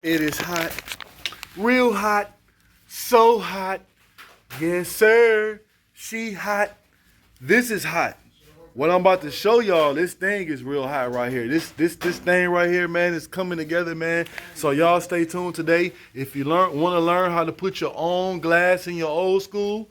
It is hot, real hot, so hot. Yes, sir. She hot. This is hot. What I'm about to show y'all, this thing is real hot right here. This thing right here, man, is coming together, man. So y'all stay tuned today. If you want to learn how to put your own glass in your old school,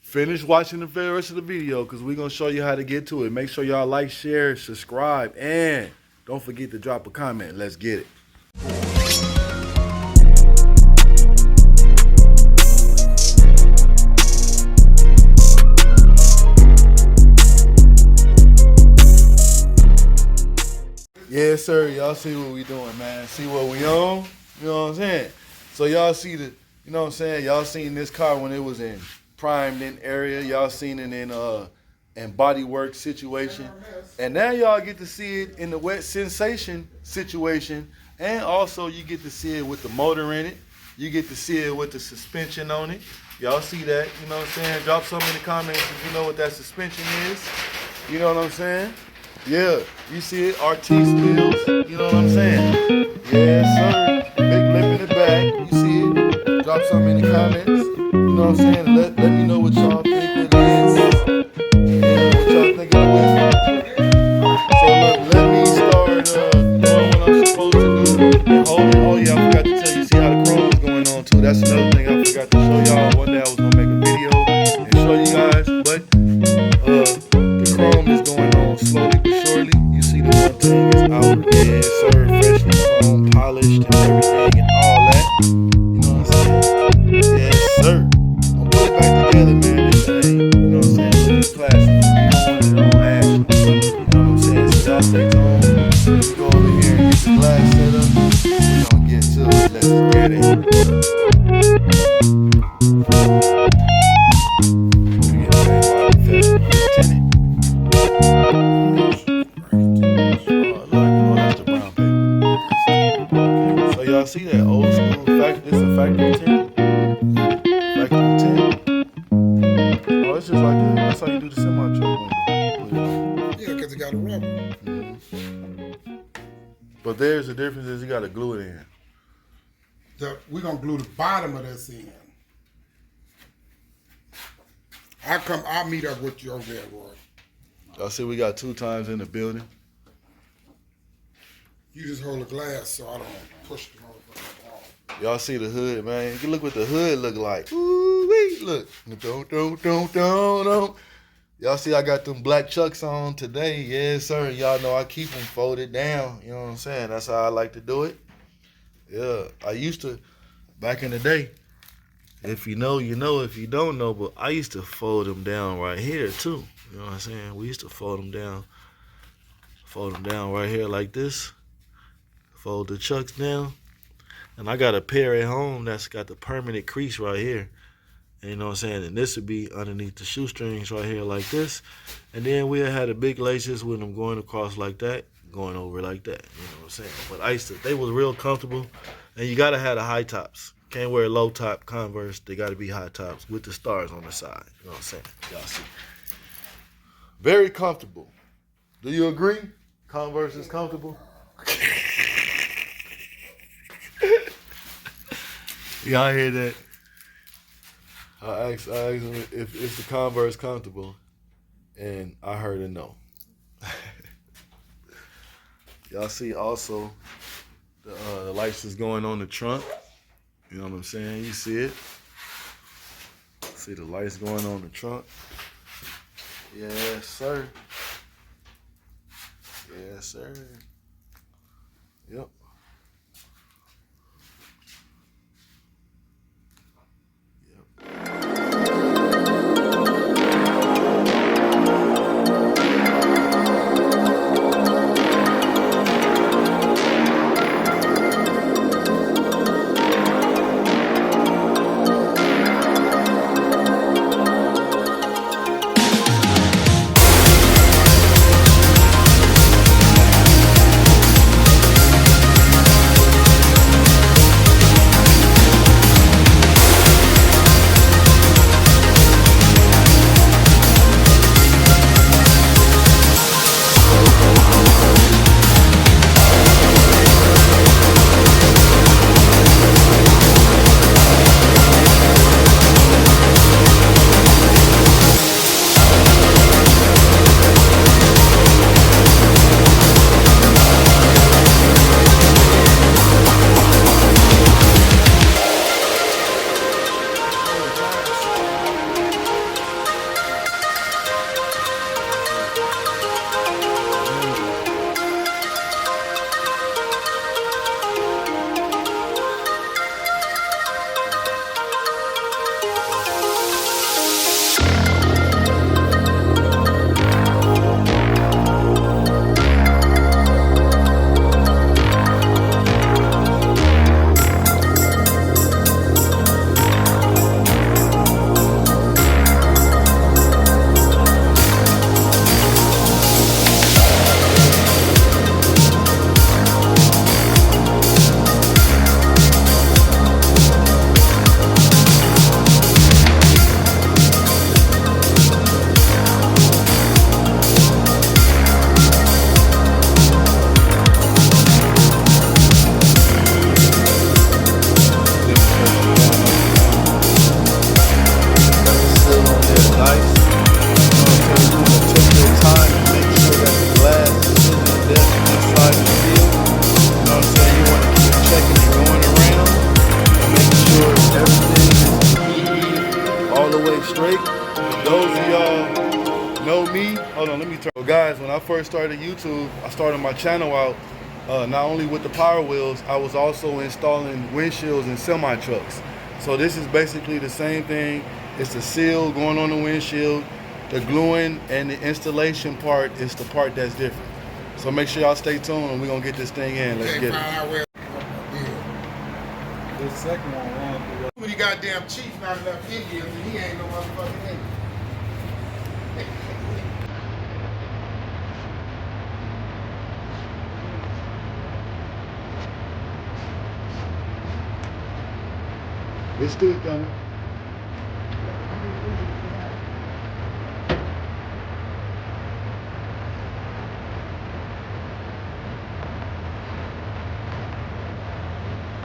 finish watching the rest of the video because we're going to show you how to get to it. Make sure y'all like, share, subscribe, and don't forget to drop a comment. Let's get it. Yes, sir. Y'all see what we doing, man. See what we on? You know what I'm saying? So y'all see you know what I'm saying? Y'all seen this car when it was in primed in area. Y'all seen it in body work situation. And now y'all get to see it in the wet sensation situation. And also you get to see it with the motor in it. You get to see it with the suspension on it. Y'all see that, you know what I'm saying? Drop some in the comments if you know what that suspension is. You know what I'm saying? Yeah, you see it, RT spills, you know what I'm saying? Yes, sir. Big lip in the back, you see it. Drop something in the comments, you know what I'm saying? Let me know what y'all think it is. Yeah, what y'all think of the So look, let me start doing what I'm supposed to do. And hold it. Oh yeah, I forgot to tell you, see how the chrome is going on too. That's another thing I forgot to show y'all. One day I was gonna make a video and show you guys, but the chrome is going on slowly but surely. You see the one thing is out. Yes, sir. Freshly chrome, polished, and everything, and all that. You know what I'm saying? Yes, sir. I'll put it back together, man. This shit ain't, you know what I'm saying? It's plastic. You don't want it on ash. You know what I'm saying? So y'all stay tuned. Let's go over here and get the glass set up. We're gonna get to it. Let's get it. See that old school factory? This a factory tint. Factory tint. Oh, it's just like that's how you do the semi truck window. Yeah, because it got a rubber. Mm-hmm. But there's the difference is you got to glue it in. We're gonna glue the bottom of this in. I'll meet up with you over there, Roy. Y'all see we got 2 times in the building. You just hold the glass so I don't push the motherfucker off. Y'all see the hood, man. You can look what the hood look like. Ooh-wee, look. Don't. Y'all see I got them black Chucks on today. Yes, sir. Y'all know I keep them folded down. You know what I'm saying? That's how I like to do it. Yeah, I used to, back in the day, if you know, you know. If you don't know, but I used to fold them down right here, too. You know what I'm saying? We used to fold them down right here like this. Fold the Chucks down. And I got a pair at home that's got the permanent crease right here. And you know what I'm saying? And this would be underneath the shoestrings right here like this. And then we had the big laces with them going across like that, going over like that. You know what I'm saying? But they was real comfortable. And you got to have the high tops. Can't wear low top Converse. They got to be high tops with the stars on the side. You know what I'm saying? Y'all see. Very comfortable. Do you agree? Converse is comfortable? Y'all hear that? I asked him if the Converse comfortable, and I heard a no. Y'all see also the lights is going on the trunk. You know what I'm saying? You see it? See the lights going on the trunk? Yes, sir. Yes, sir. Yep. straight. Those of y'all know me. Hold on, let me turn. So guys, when I first started YouTube, I started my channel out not only with the Power Wheels, I was also installing windshields in semi trucks. So this is basically the same thing. It's the seal going on the windshield. The gluing and the installation part is the part that's different. So make sure y'all stay tuned and we're gonna get this thing in. Let's get it. This second one wrong. Too many goddamn chiefs not enough Indians and he ain't no motherfucking Indian. It's still coming.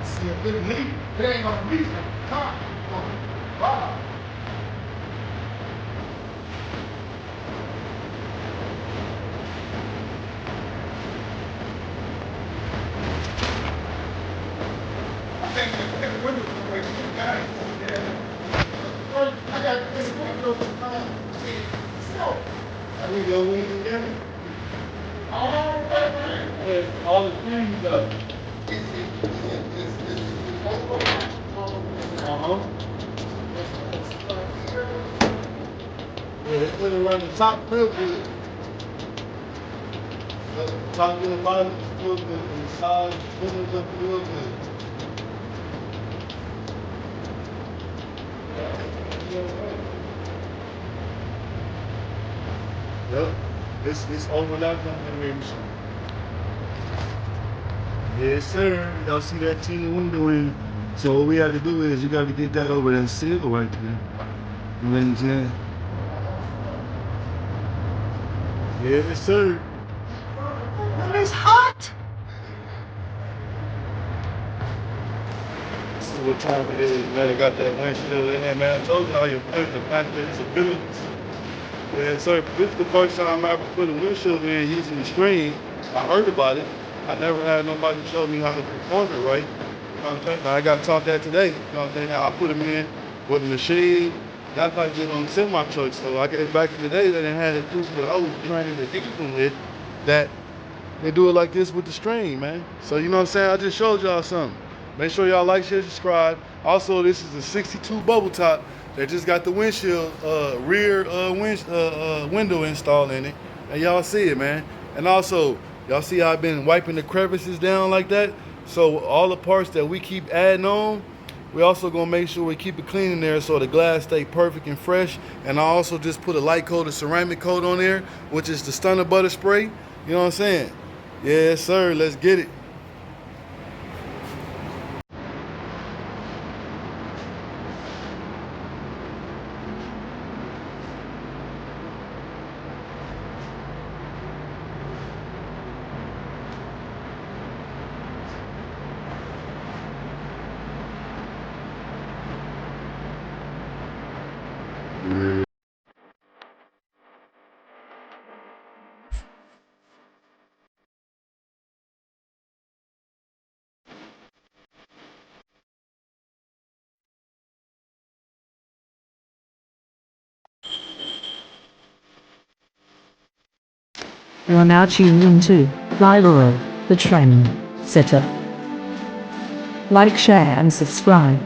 See, if it leak, it ain't gonna leak. Car. Wow. I think that window is the way you got it. I got this window to come out. So, I think y'all win together. All the things up. Yeah, they put it around the top real good. Top to the bottom is real good. And the side, put it up real good. Yep, it's overlapped on the rim. Yes, sir. Y'all see that tinted window in? So what we have to do is you got to get that over that seal right there. You know what I'm saying? Yes, sir. it's hot. This is what time it is, man. I got that windshield in there, man. I told y'all your it's abilities. Yeah, sir. This is the first time I ever put a windshield in using the screen. I heard about it. I never had nobody show me how to perform it right. You know what I'm saying? I got taught that today. You know what I'm saying? I put them in with a machine. That's like it on semi trucks. So I guess back in the day they didn't have it too, but I was training to teach them with that. They do it like this with the string, man. So you know what I'm saying? I just showed y'all something. Make sure y'all like, share, subscribe. Also, this is a 62 bubble top that just got the windshield rear window installed in it, and y'all see it, man. And also, y'all see how I've been wiping the crevices down like that. So all the parts that we keep adding on, we also gonna make sure we keep it clean in there so the glass stay perfect and fresh. And I also just put a light coated ceramic coat on there, which is the Stunner Butter Spray. You know what I'm saying? Yes, sir. Let's get it. You are now tuned into Live the Trend Setter. Like, share and subscribe.